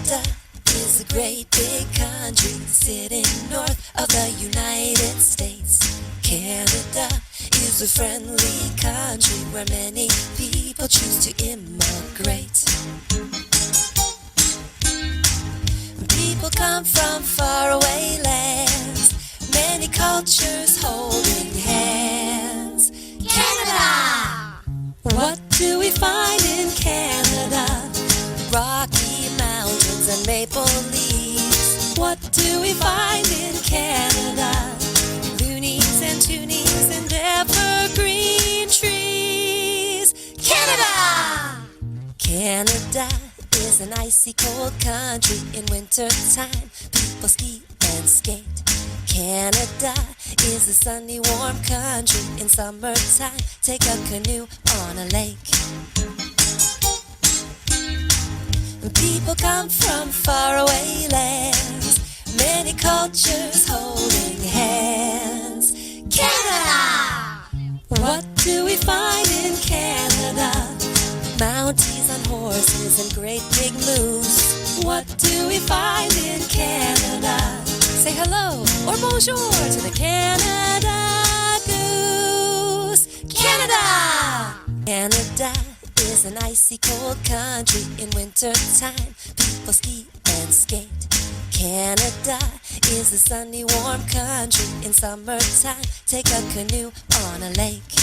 Canada is a great big country sitting north of the United States. Canada is a friendly country where many people choose to immigrate. People come from faraway lands, many cultures holding hands. Canada! What do we find in Canada? Rocky mountains and maple leaves. What do we find in Canada? Loonies and toonies and evergreen trees. Canada! Canada is an icy cold country. In winter time, people ski and skate. Canada is a sunny warm country. In summertime, take a canoe on a lake. People come from faraway lands, many cultures holding hands. Canada! What do we find in Canada? Mounties on horses and great big moose. What do we find in Canada? Say hello or bonjour to the Canada Goose. Canada! Canada is an icy cold country. In winter time, people ski and skate. Canada is a sunny warm country. In summertime, take a canoe on a lake.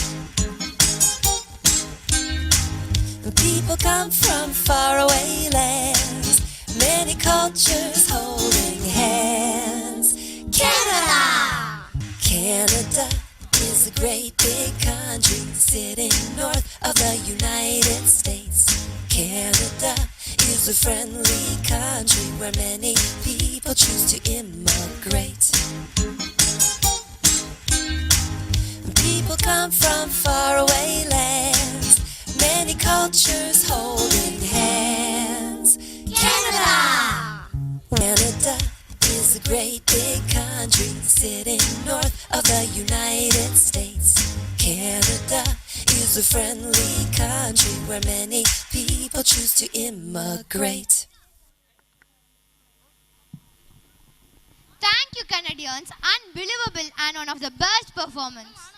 People come from faraway lands, many cultures holding hands. Canada! Canada is a great big country sitting north of the United States. Canada is a friendly country where many people choose to immigrate. People come from faraway lands, many cultures holding hands. Canada! Canada is a great big country sitting north of the United States. Canada is a friendly country where many people choose to immigrate. Thank you, Canadians. Unbelievable and one of the best performance.